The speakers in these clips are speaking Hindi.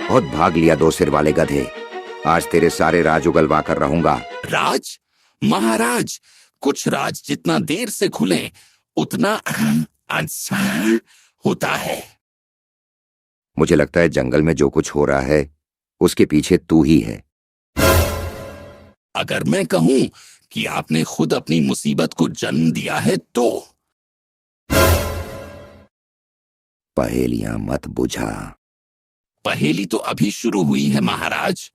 बहुत भाग लिया दो सिर वाले गधे। आज तेरे सारे राज उगलवा कर रहूंगा। राज? महाराज, कुछ राज जितना देर से खुले उतना अच्छा होता है। मुझे लगता है जंगल में जो कुछ हो रहा है उसके पीछे तू ही है। अगर मैं कहूं कि आपने खुद अपनी मुसीबत को जन्म दिया है तो? पहेलियां मत बुझा। पहेली तो अभी शुरू हुई है महाराज।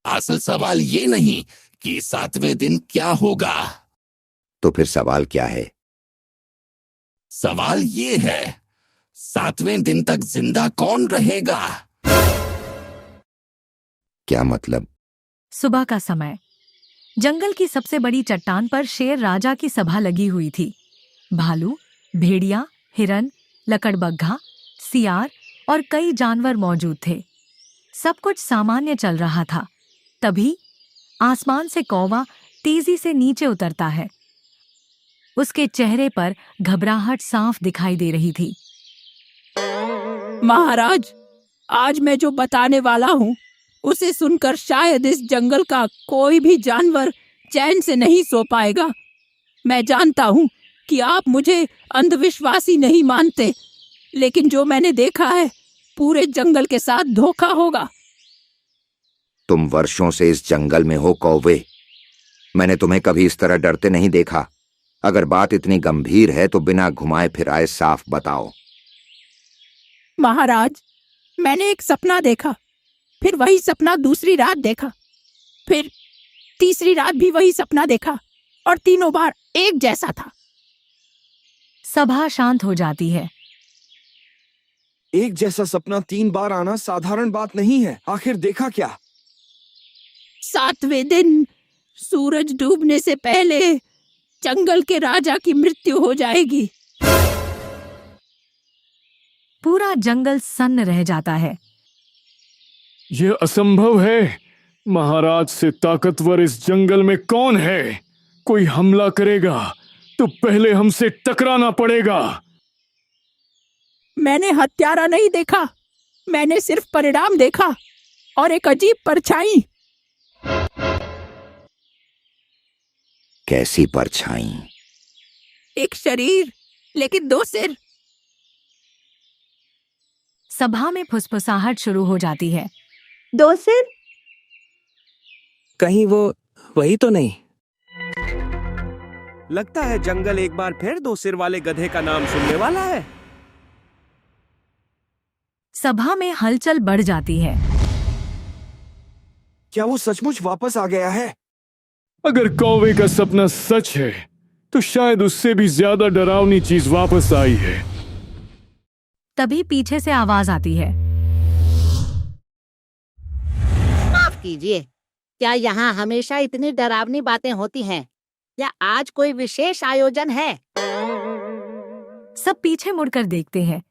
असल सवाल ये नहीं कि 7वें दिन क्या होगा। तो फिर सवाल क्या है? सवाल ये है, 7वें दिन तक जिंदा कौन रहेगा? क्या मतलब? सुबह का समय। जंगल की सबसे बड़ी चट्टान पर शेर राजा की सभा लगी हुई थी। भालू, भेड़िया, हिरन, लकड़बग्घा, सियार और कई जानवर मौजूद थे। सब कुछ सामान्य चल रहा था। तभी आसमान से कौवा तेजी से नीचे उतरता है। उसके चेहरे पर घबराहट साफ दिखाई दे रही थी। महाराज, आज मैं जो बताने वाला हूँ उसे सुनकर शायद इस जंगल का कोई भी जानवर चैन से नहीं सो पाएगा। मैं जानता हूँ कि आप मुझे अंधविश्वासी नहीं मानते, लेकिन जो मैंने देखा है पूरे जंगल के साथ धोखा होगा। तुम वर्षों से इस जंगल में हो कौवे। मैंने तुम्हें कभी इस तरह डरते नहीं देखा। अगर बात इतनी गंभीर है तो बिना घुमाए फिराए साफ बताओ। महाराज, मैंने एक सपना देखा, फिर वही सपना दूसरी रात देखा, फिर तीसरी रात भी वही सपना देखा और तीनों बार एक जैसा था। सभा शांत हो जाती है। एक जैसा सपना 3 बार आना साधारण बात नहीं है। आखिर देखा क्या? 7वें दिन सूरज डूबने से पहले जंगल के राजा की मृत्यु हो जाएगी। पूरा जंगल सन्न रह जाता है। यह असंभव है। महाराज से ताकतवर इस जंगल में कौन है? कोई हमला करेगा तो पहले हमसे टकराना पड़ेगा। मैंने हत्यारा नहीं देखा, मैंने सिर्फ परिणाम देखा और एक अजीब परछाई। कैसी परछाई? एक शरीर लेकिन 2 सिर। सभा में फुसफुसाहट शुरू हो जाती है। 2 सिर? कहीं वो वही तो नहीं? लगता है जंगल एक बार फिर 2 सिर वाले गधे का नाम सुनने वाला है। सभा में हलचल बढ़ जाती है। क्या वो सचमुच वापस आ गया है? अगर कौवे का सपना सच है तो शायद उससे भी ज्यादा डरावनी चीज वापस आई है। तभी पीछे से आवाज आती है। माफ कीजिए, क्या यहाँ हमेशा इतनी डरावनी बातें होती हैं? या आज कोई विशेष आयोजन है? सब पीछे मुड़कर देखते हैं।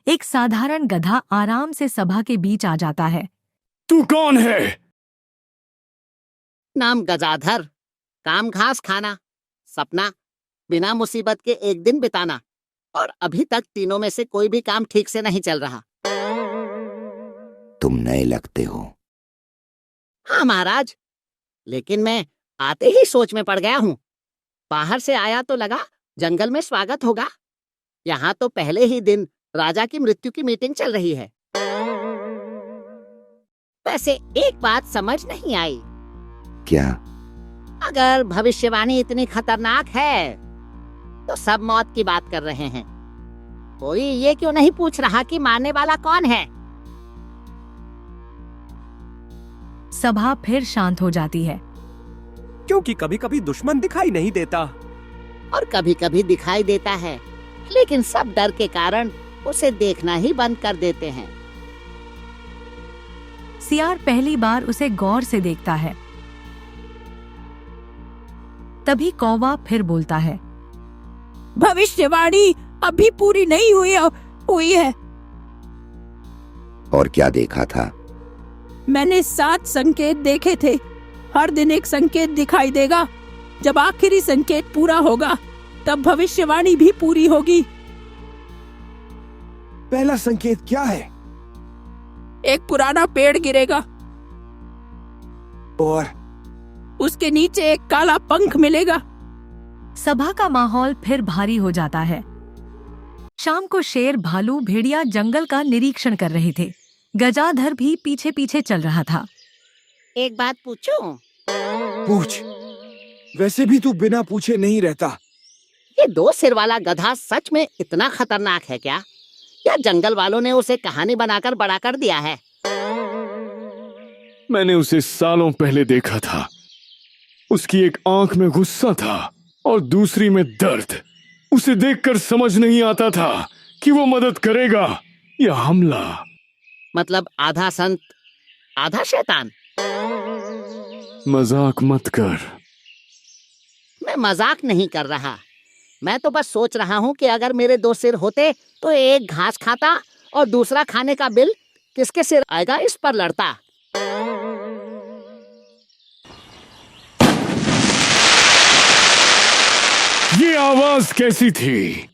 एक साधारण गधा आराम से सभा के बीच आ जाता है। तू कौन है? नाम गजाधर, काम घास खाना, सपना बिना मुसीबत के एक दिन बिताना, और अभी तक तीनों में से कोई भी काम ठीक से नहीं चल रहा। तुम नए लगते हो। हाँ महाराज, लेकिन मैं आते ही सोच में पड़ गया हूँ। बाहर से आया तो लगा जंगल में स्वागत होगा। यहाँ तो पहले ही दिन राजा की मृत्यु की मीटिंग चल रही है। वैसे एक बात समझ नहीं आई। क्या? अगर भविष्यवाणी इतनी खतरनाक है तो सब मौत की बात कर रहे हैं। कोई ये क्यों नहीं पूछ रहा कि मारने वाला कौन है? सभा फिर शांत हो जाती है। क्योंकि कभी कभी दुश्मन दिखाई नहीं देता। और कभी कभी दिखाई देता है, लेकिन सब डर के कारण उसे देखना ही बंद कर देते हैं। सियार पहली बार उसे गौर से देखता है। तभी कौवा फिर बोलता है। भविष्यवाणी अभी पूरी नहीं हुई है। और क्या देखा था? मैंने 7 संकेत देखे थे। हर दिन एक संकेत दिखाई देगा। जब आखिरी संकेत पूरा होगा तब भविष्यवाणी भी पूरी होगी। पहला संकेत क्या है? एक पुराना पेड़ गिरेगा, और उसके नीचे एक काला पंख मिलेगा। सभा का माहौल फिर भारी हो जाता है। शाम को शेर, भालू, भेड़िया जंगल का निरीक्षण कर रहे थे। गजाधर भी पीछे पीछे चल रहा था। एक बात पूछूं? पूछ। वैसे भी तू बिना पूछे नहीं रहता। ये 2 सिर वाला गधा सच में इतना खतरनाक है क्या, या जंगल वालों ने उसे कहानी बनाकर बड़ा कर दिया है? मैंने उसे सालों पहले देखा था। उसकी एक आंख में गुस्सा था और दूसरी में दर्द। उसे देखकर समझ नहीं आता था कि वो मदद करेगा या हमला। मतलब आधा संत आधा शैतान? मजाक मत कर। मैं मजाक नहीं कर रहा। मैं तो बस सोच रहा हूँ कि अगर मेरे 2 सिर होते तो एक घास खाता और दूसरा खाने का बिल किसके सिर आएगा, इस पर लड़ता। ये आवाज कैसी थी?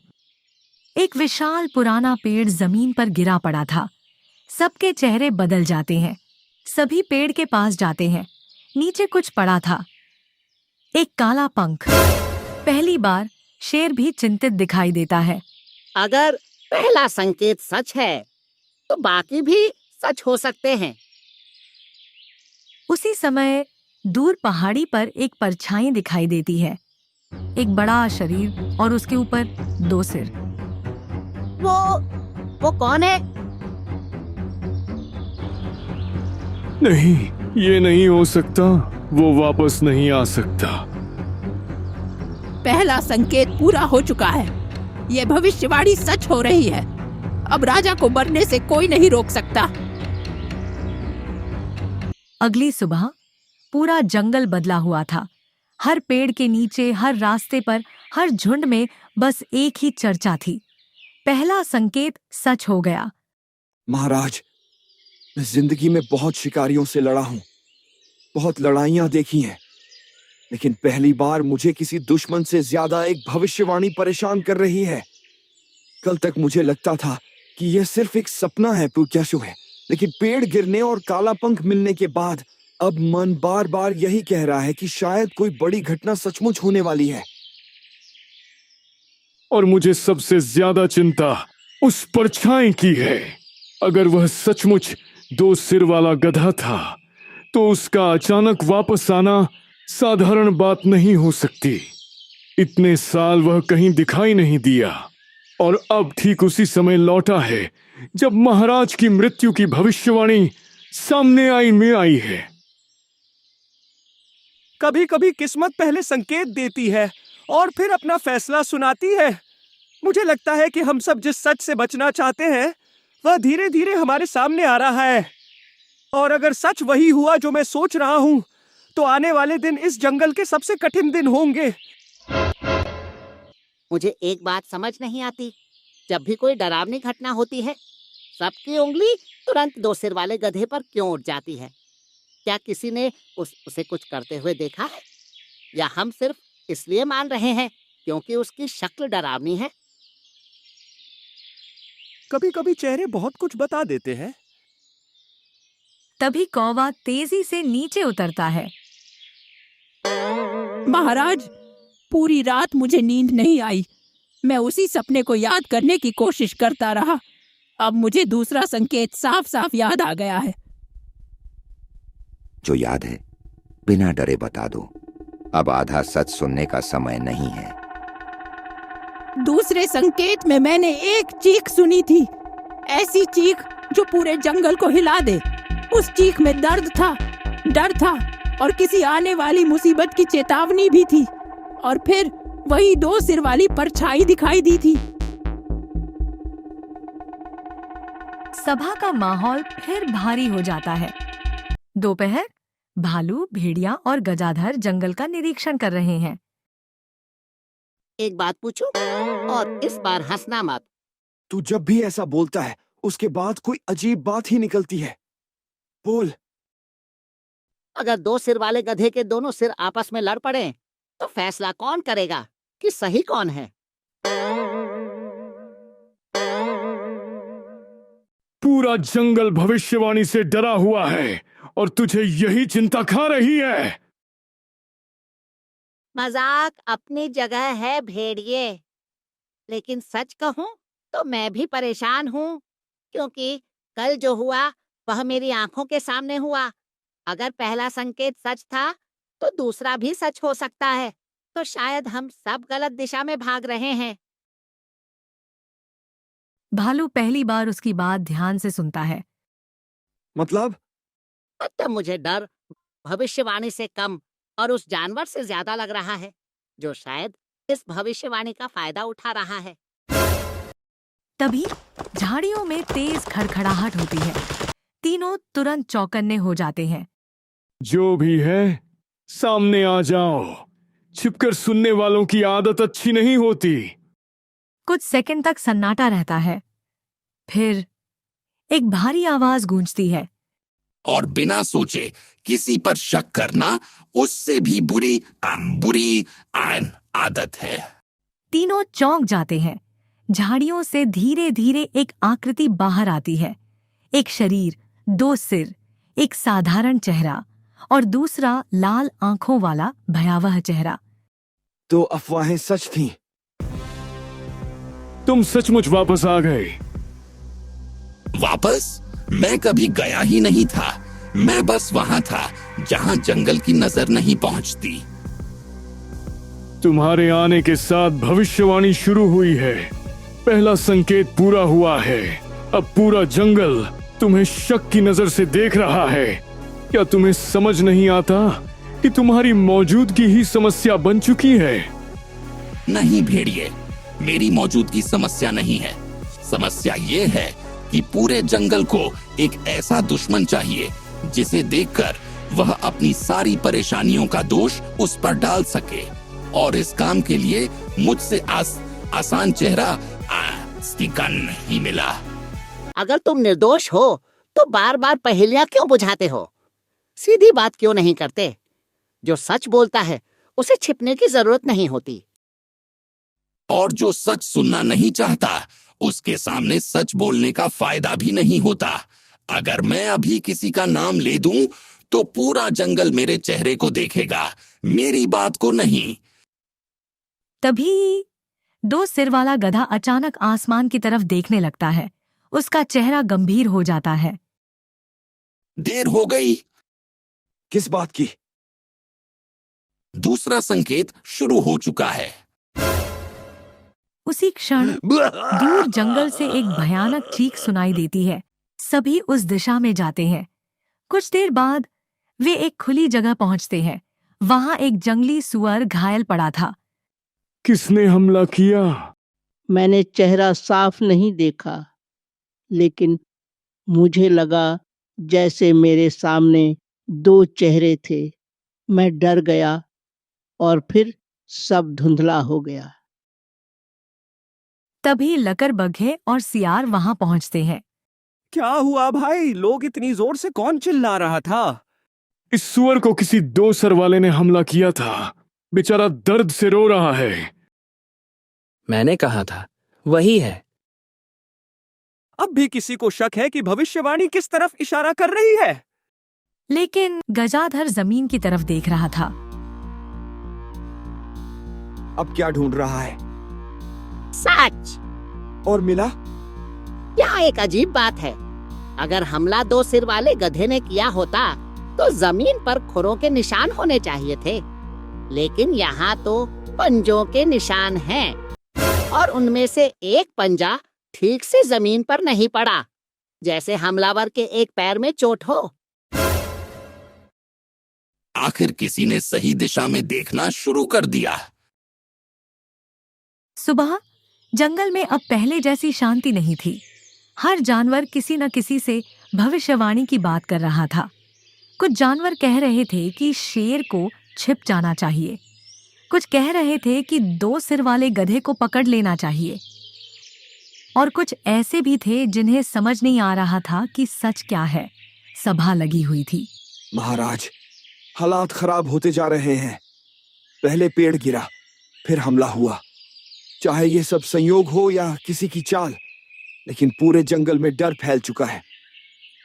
एक विशाल पुराना पेड़ जमीन पर गिरा पड़ा था। सबके चेहरे बदल जाते हैं। सभी पेड़ के पास जाते हैं। नीचे कुछ पड़ा था, एक काला पंख। पहली बार शेर भी चिंतित दिखाई देता है। अगर पहला संकेत सच है तो बाकी भी सच हो सकते हैं। उसी समय दूर पहाड़ी पर एक परछाई दिखाई देती है। एक बड़ा शरीर और उसके ऊपर 2 सिर। वो कौन है? नहीं, ये नहीं हो सकता। वो वापस नहीं आ सकता। पहला संकेत पूरा हो चुका है। ये भविष्यवाणी सच हो रही है। अब राजा को मरने से कोई नहीं रोक सकता। अगली सुबह पूरा जंगल बदला हुआ था। हर पेड़ के नीचे, हर रास्ते पर, हर झुंड में बस एक ही चर्चा थी। पहला संकेत सच हो गया। महाराज, मैं जिंदगी में बहुत शिकारियों से लड़ा हूं, बहुत लड़ाइयां देखी हैं, लेकिन पहली बार मुझे किसी दुश्मन से ज्यादा एक भविष्यवाणी परेशान कर रही है। कल तक मुझे लगता था कि यह सिर्फ एक सपना है, प्रत्याशु है, लेकिन पेड़ गिरने और काला पंख मिलने के बाद अब मन बार बार यही कह रहा है कि शायद कोई बड़ी घटना सचमुच होने वाली है। और मुझे सबसे ज्यादा चिंता उस परछाई की है। अगर वह सचमुच 2 सिर वाला गधा था तो उसका अचानक वापस आना साधारण बात नहीं हो सकती। इतने साल वह कहीं दिखाई नहीं दिया और अब ठीक उसी समय लौटा है जब महाराज की मृत्यु की भविष्यवाणी सामने आई है। कभी कभी किस्मत पहले संकेत देती है और फिर अपना फैसला सुनाती है। मुझे लगता है कि हम सब जिस सच से बचना चाहते हैं वह धीरे धीरे हमारे सामने आ रहा है। और अगर सच वही हुआ जो मैं सोच रहा हूँ तो आने वाले दिन इस जंगल के सबसे कठिन दिन होंगे। मुझे एक बात समझ नहीं आती। जब भी कोई डरावनी घटना होती है, सबकी उंगली तुरंत 2 सिर वाले गधे पर क्यों उठ जाती है? क्या किसी ने उसे कुछ करते हुए देखा है, या हम सिर्फ इसलिए मान रहे हैं क्योंकि उसकी शक्ल डरावनी है? कभी कभी चेहरे बहुत कुछ बता देते हैं। तभी कौवा तेजी से नीचे उतरता है। महाराज, पूरी रात मुझे नींद नहीं आई। मैं उसी सपने को याद करने की कोशिश करता रहा। अब मुझे दूसरा संकेत साफ साफ याद आ गया है। जो याद है बिना डरे बता दो। अब आधा सच सुनने का समय नहीं है। दूसरे संकेत में मैंने एक चीख सुनी थी, ऐसी चीख जो पूरे जंगल को हिला दे। उस चीख में दर्द था, डर था और किसी आने वाली मुसीबत की चेतावनी भी थी। और फिर वही 2 सिर वाली परछाई दिखाई दी थी। सभा का माहौल फिर भारी हो जाता है। दोपहर, भालू, भेड़िया और गजाधर जंगल का निरीक्षण कर रहे हैं। एक बात पूछूं? और इस बार हंसना मत। तू जब भी ऐसा बोलता है उसके बाद कोई अजीब बात ही निकलती है। बोल। अगर 2 सिर वाले गधे के दोनों सिर आपस में लड़ पड़े तो फैसला कौन करेगा कि सही कौन है? पूरा जंगल भविष्यवाणी से डरा हुआ है और तुझे यही चिंता खा रही है। मजाक अपनी जगह है भेड़िए, लेकिन सच कहूं तो मैं भी परेशान हूँ, क्योंकि कल जो हुआ वह मेरी आंखों के सामने हुआ। अगर पहला संकेत सच था तो दूसरा भी सच हो सकता है, तो शायद हम सब गलत दिशा में भाग रहे हैं। भालू पहली बार उसकी बात ध्यान से सुनता है। मतलब? मतलब मुझे डर भविष्यवाणी से कम और उस जानवर से ज्यादा लग रहा है, जो शायद इस भविष्यवाणी का फायदा उठा रहा है। तभी झाड़ियों में तेज खड़खड़ाहट होती है। तीनों तुरंत चौकन्ने हो जाते हैं। जो भी है, सामने आ जाओ। छिपकर सुनने वालों की आदत अच्छी नहीं होती। कुछ सेकंड तक सन्नाटा रहता है। फिर एक भारी आवाज गूंजती है। और बिना सोचे किसी पर शक करना उससे भी बुरी आदत है। तीनों चौंक जाते हैं। झाड़ियों से धीरे धीरे एक आकृति बाहर आती है। एक शरीर, 2 सिर, एक साधारण चेहरा और दूसरा लाल आंखों वाला भयावह चेहरा। तो अफवाहें सच थीं। तुम सचमुच वापस आ गए। वापस? मैं कभी गया ही नहीं था। मैं बस वहां था जहां जंगल की नजर नहीं पहुंचती। तुम्हारे आने के साथ भविष्यवाणी शुरू हुई है। पहला संकेत पूरा हुआ है। अब पूरा जंगल तुम्हें शक की नजर से देख रहा है। क्या तुम्हें समझ नहीं आता कि तुम्हारी मौजूदगी ही समस्या बन चुकी है? नहीं भेड़िए, मेरी मौजूदगी समस्या नहीं है। समस्या ये है कि पूरे जंगल को एक ऐसा दुश्मन चाहिए जिसे देखकर वह अपनी सारी परेशानियों का दोष उस पर डाल सके। और इस काम के लिए मुझसे आसान चेहरा नहीं मिला। अगर तुम निर्दोष हो तो बार बार पहेलियां क्यों बुझाते हो? सीधी बात क्यों नहीं करते? जो सच बोलता है उसे छिपने की जरूरत नहीं होती। और जो सच सुनना नहीं चाहता उसके सामने सच बोलने का फायदा भी नहीं होता। अगर मैं अभी किसी का नाम ले दूं तो पूरा जंगल मेरे चेहरे को देखेगा, मेरी बात को नहीं। तभी 2 सिर वाला गधा अचानक आसमान की तरफ देखने लगता है। उसका चेहरा गंभीर हो जाता है। देर हो गई। किस बात की? दूसरा संकेत शुरू हो चुका है। उसी क्षण दूर जंगल से एक भयानक चीख सुनाई देती है। सभी उस दिशा में जाते हैं। कुछ देर बाद वे एक खुली जगह पहुंचते हैं। वहां एक जंगली सुअर घायल पड़ा था। किसने हमला किया? मैंने चेहरा साफ नहीं देखा, लेकिन मुझे लगा जैसे मेरे सामने 2 चेहरे थे। मैं डर गया और फिर सब धुंधला हो गया। तभी लकड़बग्घे और सियार वहां पहुंचते हैं। क्या हुआ भाई? लोग इतनी जोर से कौन चिल्ला रहा था? इस सुअर को किसी 2 सर वाले ने हमला किया था। बेचारा दर्द से रो रहा है। मैंने कहा था, वही है। अब भी किसी को शक है कि भविष्यवाणी किस तरफ इशारा कर रही है? लेकिन गजाधर जमीन की तरफ देख रहा था। अब क्या ढूंढ रहा है? सच। और मिला? यहाँ एक अजीब बात है। अगर हमला 2 सिर वाले गधे ने किया होता तो जमीन पर खुरों के निशान होने चाहिए थे, लेकिन यहाँ तो पंजों के निशान हैं, और उनमें से एक पंजा ठीक से जमीन पर नहीं पड़ा, जैसे हमलावर के एक पैर में चोट हो। आखिर किसी ने सही दिशा में देखना शुरू कर दिया। सुबह जंगल में अब पहले जैसी शांति नहीं थी। हर जानवर किसी न किसी से भविष्यवाणी की बात कर रहा था। कुछ जानवर कह रहे थे कि शेर को छिप जाना चाहिए। कुछ कह रहे थे कि 2 सिर वाले गधे को पकड़ लेना चाहिए। और कुछ ऐसे भी थे जिन्हें समझ नहीं आ रहा था कि सच क्या है। सभा लगी हुई थी। महाराज, हालात खराब होते जा रहे हैं। पहले पेड़ गिरा, फिर हमला हुआ। चाहे ये सब संयोग हो या किसी की चाल, लेकिन पूरे जंगल में डर फैल चुका है।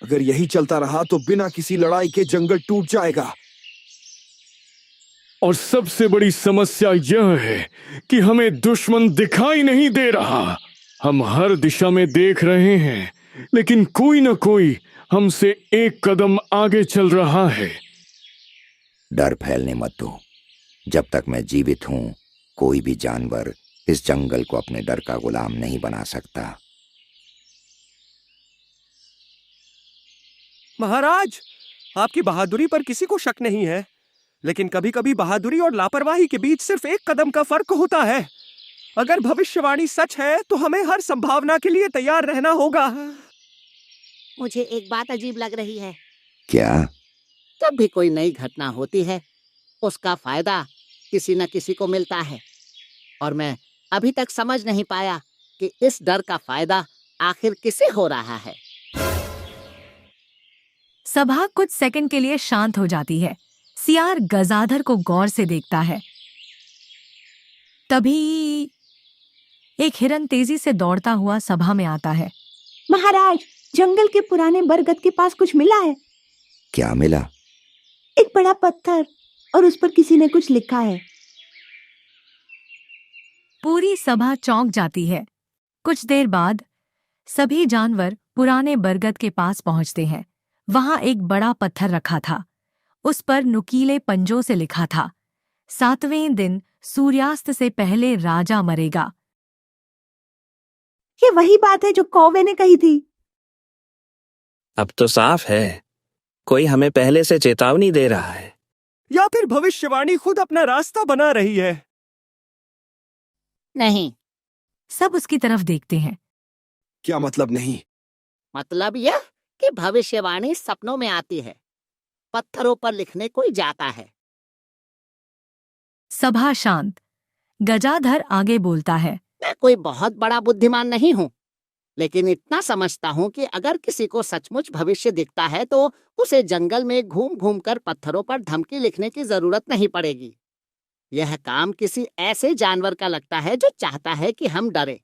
अगर यही चलता रहा तो बिना किसी लड़ाई के जंगल टूट जाएगा। और सबसे बड़ी समस्या यह है कि हमें दुश्मन दिखाई नहीं दे रहा। हम हर दिशा में देख रहे हैं, लेकिन कोई न कोई हमसे एक कदम आगे चल रहा है। डर फैलने मत दो। जब तक मैं जीवित हूं, कोई भी जानवर इस जंगल को अपने डर का गुलाम नहीं बना सकता। महाराज, आपकी बहादुरी पर किसी को शक नहीं है, लेकिन कभी कभी बहादुरी और लापरवाही के बीच सिर्फ एक कदम का फर्क होता है। अगर भविष्यवाणी सच है तो हमें हर संभावना के लिए तैयार रहना होगा। मुझे एक बात अजीब लग रही है। क्या? जब भी कोई नई घटना होती है, उसका फायदा किसी न किसी को मिलता है, और मैं अभी तक समझ नहीं पाया कि इस डर का फायदा आखिर किसे हो रहा है। सभा कुछ सेकंड के लिए शांत हो जाती है। सियार गजाधर को गौर से देखता है। तभी एक हिरन तेजी से दौड़ता हुआ सभा में आता है। महाराज, जंगल के पुराने बरगद के पास कुछ मिला है। क्या मिला? एक बड़ा पत्थर, और उस पर किसी ने कुछ लिखा है। पूरी सभा चौंक जाती है। कुछ देर बाद सभी जानवर पुराने बरगद के पास पहुंचते हैं। वहां एक बड़ा पत्थर रखा था। उस पर नुकीले पंजों से लिखा था, 7वें दिन सूर्यास्त से पहले राजा मरेगा। ये वही बात है जो कौवे ने कही थी। अब तो साफ है, कोई हमें पहले से चेतावनी दे रहा है। या फिर भविष्यवाणी खुद अपना रास्ता बना रही है। नहीं। सब उसकी तरफ देखते हैं। क्या मतलब नहीं? मतलब यह कि भविष्यवाणी सपनों में आती है, पत्थरों पर लिखने कोई जाता है। सभा शांत। गजाधर आगे बोलता है। मैं कोई बहुत बड़ा बुद्धिमान नहीं हूँ, लेकिन इतना समझता हूँ कि अगर किसी को सचमुच भविष्य दिखता है तो उसे जंगल में घूम घूम कर पत्थरों पर धमकी लिखने की जरूरत नहीं पड़ेगी। यह काम किसी ऐसे जानवर का लगता है जो चाहता है कि हम डरें,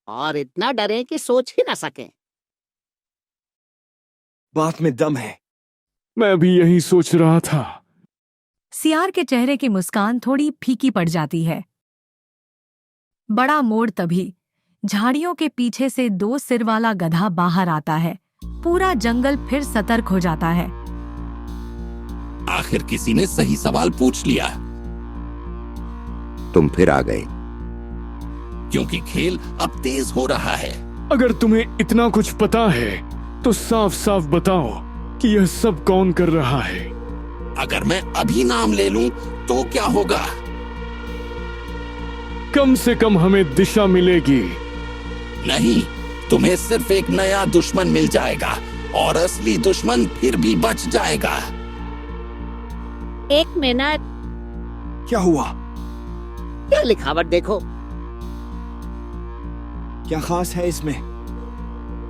और इतना डरें कि सोच ही न सकें। बात में दम है। मैं भी यही सोच रहा था। सियार के चेहरे की मुस्कान थोड़ी फीकी पड़ जाती है। बड़ा मोड़ तभी झाड़ियों के पीछे से 2 सिर वाला गधा बाहर आता है। पूरा जंगल फिर सतर्क हो जाता है। आखिर किसी ने सही सवाल पूछ लिया। तुम फिर आ गए। क्योंकि खेल अब तेज हो रहा है। अगर तुम्हें इतना कुछ पता है तो साफ साफ बताओ कि यह सब कौन कर रहा है। अगर मैं अभी नाम ले लूं तो क्या होगा? कम से कम हमें दिशा मिलेगी। नहीं, तुम्हें सिर्फ एक नया दुश्मन मिल जाएगा, और असली दुश्मन फिर भी बच जाएगा। 1 मिनट। क्या हुआ? यह लिखावट देखो। क्या खास है इसमें?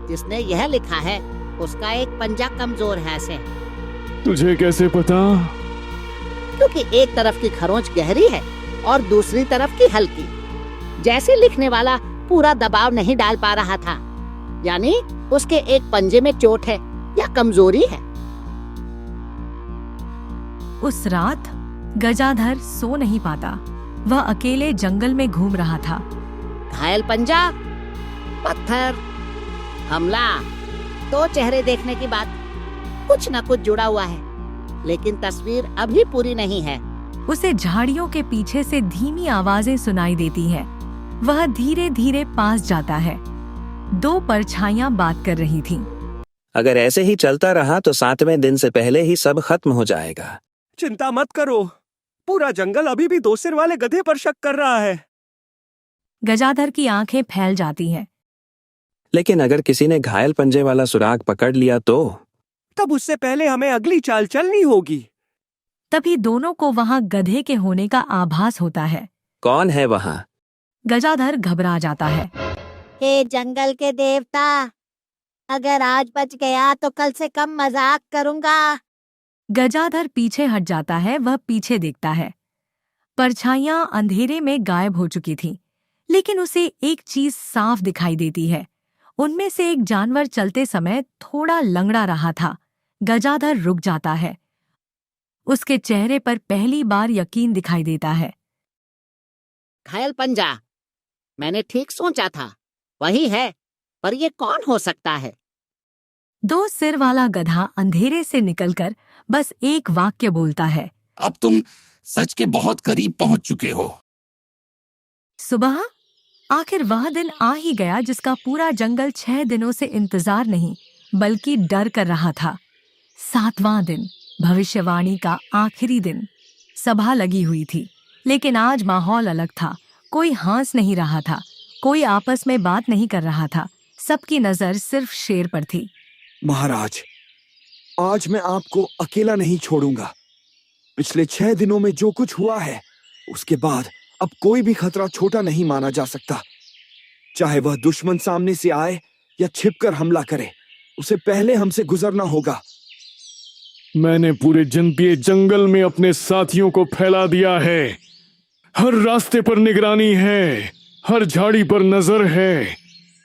जिसने यह लिखा है उसका एक पंजा कमजोर है से। तुझे कैसे पता? क्योंकि एक तरफ की खरोंच गहरी है और दूसरी तरफ की हल्की। जैसे लिखने वाला पूरा दबाव नहीं डाल पा रहा था, यानी उसके एक पंजे में चोट है या कमजोरी है। उस रात गजाधर सो नहीं पाता। वह अकेले जंगल में घूम रहा था। घायल पंजा, पत्थर, हमला, 2 चेहरे देखने की बात, कुछ न कुछ जुड़ा हुआ है, लेकिन तस्वीर अभी पूरी नहीं है। उसे झाड़ियों के पीछे से धीमी आवाजें सुनाई देती हैं। वह धीरे धीरे पास जाता है। 2 परछाइयां बात कर रही थीं। अगर ऐसे ही चलता रहा तो 7वें दिन से पहले ही सब खत्म हो जाएगा। चिंता मत करो, पूरा जंगल अभी भी 2 सिर वाले गधे पर शक कर रहा है। गजाधर की आंखें फैल जाती हैं। लेकिन अगर किसी ने घायल पंजे वाला सुराग पकड़ लिया तो? तब उससे पहले हमें अगली चाल चलनी होगी। तभी दोनों को वहां गधे के होने का आभास होता है। कौन है वहां? गजाधर घबरा जाता है। हे जंगल के देवता, अगर आज बच गया तो कल से कम मजाक करूंगा। गजाधर पीछे हट जाता है। वह पीछे देखता है। परछाइयां अंधेरे में गायब हो चुकी थीं, लेकिन उसे एक चीज साफ दिखाई देती है। उनमें से एक जानवर चलते समय थोड़ा लंगड़ा रहा था। गजाधर रुक जाता है। उसके चेहरे पर पहली बार यकीन दिखाई देता है। घायल पंजा, मैंने ठीक सोचा था, वही है, पर ये कौन हो सकता है? दो सिर वाला गधा अंधेरे से निकलकर बस एक वाक्य बोलता है। अब तुम सच के बहुत करीब पहुंच चुके हो। सुबह आखिर वह दिन आ ही गया जिसका पूरा जंगल 6 दिनों से इंतजार नहीं बल्कि डर कर रहा था। 7वां दिन, भविष्यवाणी का आखिरी दिन। सभा लगी हुई थी, लेकिन आज माहौल अलग था। कोई हंस नहीं रहा था, कोई आपस में बात नहीं कर रहा था। सबकी नजर सिर्फ शेर पर थी। महाराज, आज मैं आपको अकेला नहीं छोड़ूंगा। पिछले 6 दिनों में जो कुछ हुआ है, उसके बाद अब कोई भी खतरा छोटा नहीं माना जा सकता। चाहे वह दुश्मन सामने से आए या छिपकर हमला करे, उसे पहले हमसे गुजरना होगा। मैंने पूरे जनपीय जंगल में अपने साथियों को फैला दिया है। हर रास्ते पर निगरानी है, हर झाड़ी पर नजर है।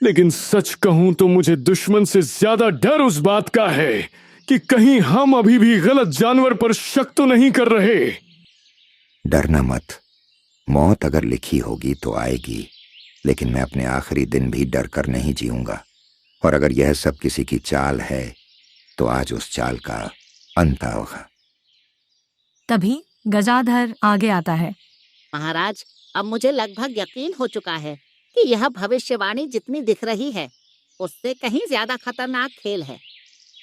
लेकिन सच कहूं तो मुझे दुश्मन से ज्यादा डर उस बात का है कि कहीं हम अभी भी गलत जानवर पर शक तो नहीं कर रहे। डरना मत। मौत अगर लिखी होगी तो आएगी, लेकिन मैं अपने आखिरी दिन भी डर कर नहीं जीऊंगा। और अगर यह सब किसी की चाल है तो आज उस चाल का अंत होगा। तभी गजाधर आगे आता है। महाराज, अब मुझे लगभग यकीन हो चुका है कि यह भविष्यवाणी जितनी दिख रही है उससे कहीं ज्यादा खतरनाक खेल है।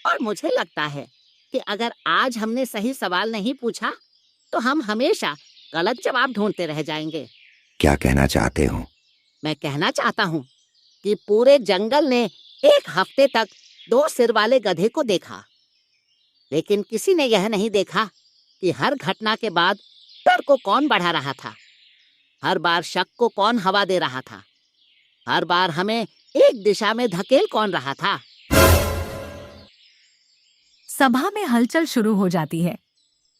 और मुझे लगता है कि अगर आज हमने सही सवाल नहीं पूछा तो हम हमेशा गलत जवाब ढूंढते रह जाएंगे। क्या कहना चाहते हो? मैं कहना चाहता हूँ कि पूरे जंगल ने 1 हफ्ते तक 2 सिर वाले गधे को देखा, लेकिन किसी ने यह नहीं देखा कि हर घटना के बाद डर को कौन बढ़ा रहा था, हर बार शक को कौन हवा दे रहा था, हर बार हमें एक दिशा में धकेल कौन रहा था। सभा में हलचल शुरू हो जाती है।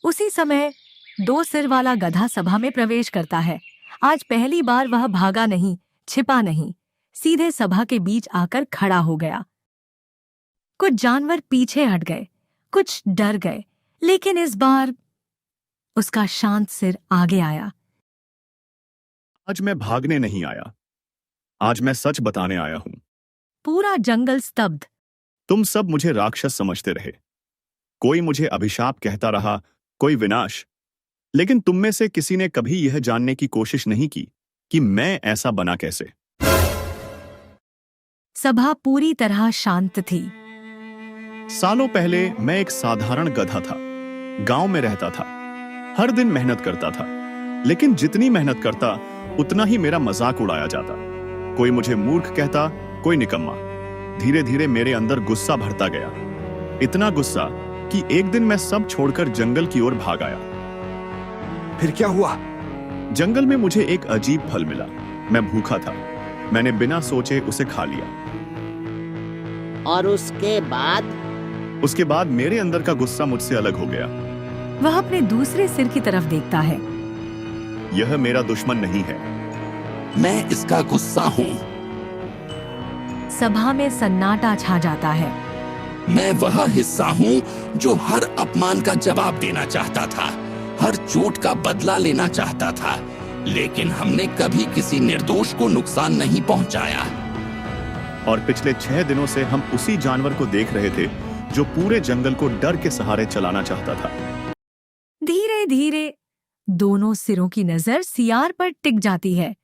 उसी समय 2 सिर वाला गधा सभा में प्रवेश करता है। आज पहली बार वह भागा नहीं, छिपा नहीं, सीधे सभा के बीच आकर खड़ा हो गया। कुछ जानवर पीछे हट गए, कुछ डर गए, लेकिन इस बार उसका शांत सिर आगे आया। आज मैं भागने नहीं आया, आज मैं सच बताने आया हूं। पूरा जंगल स्तब्ध। तुम सब मुझे राक्षस समझते रहे, कोई मुझे अभिशाप कहता रहा, कोई विनाश। लेकिन तुम में से किसी ने कभी यह जानने की कोशिश नहीं की कि मैं ऐसा बना कैसे। सभा पूरी तरह शांत थी। सालों पहले मैं एक साधारण गधा था, गांव में रहता था, हर दिन मेहनत करता था। लेकिन जितनी मेहनत करता उतना ही मेरा मजाक उड़ाया जाता। कोई मुझे मूर्ख कहता, कोई निकम्मा। धीरे धीरे मेरे अंदर गुस्सा भरता गया, इतना गुस्सा कि एक दिन मैं सब छोड़कर जंगल की ओर भाग आया। फिर क्या हुआ? जंगल में मुझे एक अजीब फल मिला। मैं भूखा था, मैंने बिना सोचे उसे खा लिया। और उसके बाद मेरे अंदर का गुस्सा मुझसे अलग हो गया। वह अपने दूसरे सिर की तरफ देखता है। यह मेरा दुश्मन नहीं है, मैं इसका गुस्सा हूँ। सभा में सन्नाटा छा जाता है। मैं वह हिस्सा हूँ जो हर अपमान का जवाब देना चाहता था, हर चोट का बदला लेना चाहता था, लेकिन हमने कभी किसी निर्दोष को नुकसान नहीं पहुंचाया। और पिछले 6 दिनों से हम उसी जानवर को देख रहे थे जो पूरे जंगल को डर के सहारे चलाना चाहता था। धीरे धीरे दोनों सिरों की नजर सियार पर टिक जाती है।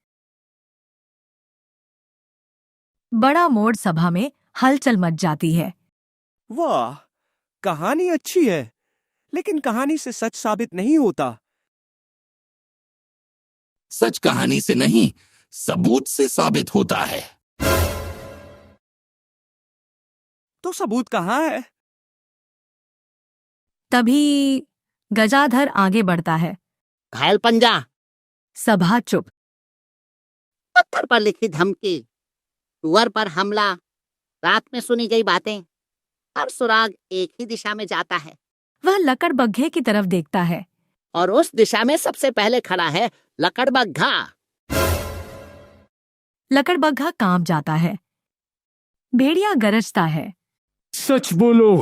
बड़ा मोड़ सभा में हलचल मच जाती है। वाह, कहानी अच्छी है, लेकिन कहानी से सच साबित नहीं होता। सच कहानी से नहीं, सबूत से साबित होता है। तो सबूत कहाँ है? तभी गजाधर आगे बढ़ता है। घायल पंजा, सभा चुप। पत्थर पर लिखी धमकी, सुअर पर हमला, रात में सुनी गई बातें, हर सुराग एक ही दिशा में जाता है। वह लकड़बग्घे की तरफ देखता है। और उस दिशा में सबसे पहले खड़ा है लकड़बग्घा। लकड़बग्घा कांप जाता है। भेड़िया गरजता है। सच बोलो।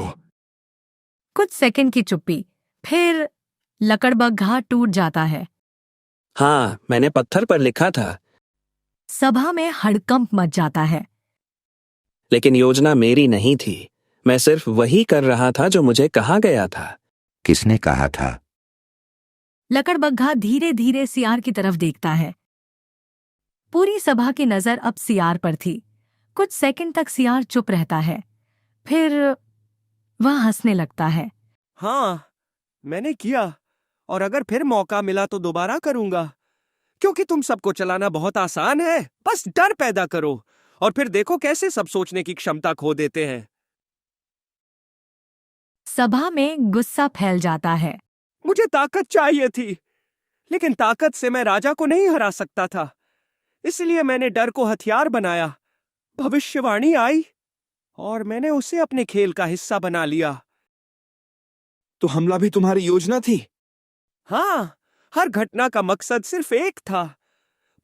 कुछ सेकंड की चुप्पी, फिर लकड़बग्घा टूट जाता है। हाँ, मैंने पत्थर पर लिखा था। सभा में हड़कंप मच जाता है। लेकिन योजना मेरी नहीं थी। मैं सिर्फ वही कर रहा था जो मुझे कहा गया था। किसने कहा था? लकड़बग्घा धीरे धीरे सियार की तरफ देखता है। पूरी सभा की नजर अब सियार पर थी। कुछ सेकंड तक सियार चुप रहता है, फिर वह हंसने लगता है। हाँ, मैंने किया, और अगर फिर मौका मिला तो दोबारा करूंगा, क्योंकि तुम सबको चलाना बहुत आसान है। बस डर पैदा करो और फिर देखो कैसे सब सोचने की क्षमता खो देते हैं। सभा में गुस्सा फैल जाता है। मुझे ताकत चाहिए थी, लेकिन ताकत से मैं राजा को नहीं हरा सकता था। इसलिए मैंने डर को हथियार बनाया। भविष्यवाणी आई और मैंने उसे अपने खेल का हिस्सा बना लिया। तो हमला भी तुम्हारी योजना थी? हाँ, हर घटना का मकसद सिर्फ एक था।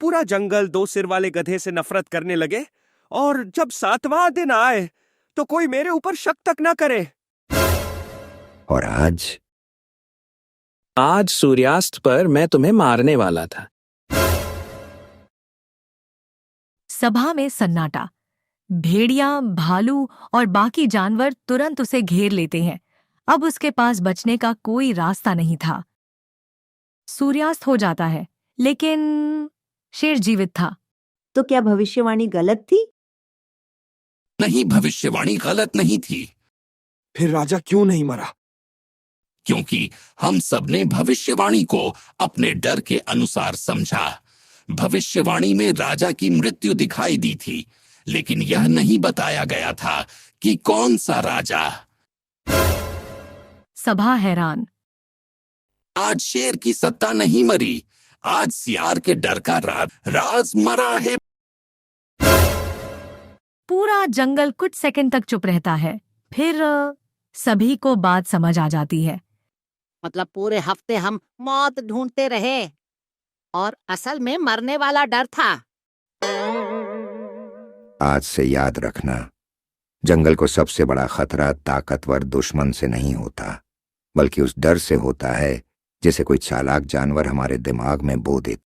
पूरा जंगल 2 सिर वाले गधे से नफरत करने लगे, और जब 7वां दिन आए तो कोई मेरे ऊपर शक तक न करे। और आज सूर्यास्त पर मैं तुम्हें मारने वाला था। सभा में सन्नाटा। भेड़िया, भालू और बाकी जानवर तुरंत उसे घेर लेते हैं। अब उसके पास बचने का कोई रास्ता नहीं था। सूर्यास्त हो जाता है, लेकिन शेर जीवित था। तो क्या भविष्यवाणी गलत थी? नहीं, भविष्यवाणी गलत नहीं थी। फिर राजा क्यों नहीं मरा? क्योंकि हम सबने भविष्यवाणी को अपने डर के अनुसार समझा। भविष्यवाणी में राजा की मृत्यु दिखाई दी थी, लेकिन यह नहीं बताया गया था कि कौन सा राजा। सभा हैरान। आज शेर की सत्ता नहीं मरी, आज सियार के डर का राज मरा है। पूरा जंगल कुछ सेकंड तक चुप रहता है, फिर सभी को बात समझ आ जाती है। मतलब पूरे हफ्ते हम मौत ढूंढते रहे, और असल में मरने वाला डर था। आज से याद रखना, जंगल को सबसे बड़ा खतरा ताकतवर दुश्मन से नहीं होता, बल्कि उस डर से होता है जिसे कोई चालाक जानवर हमारे दिमाग में बो देता।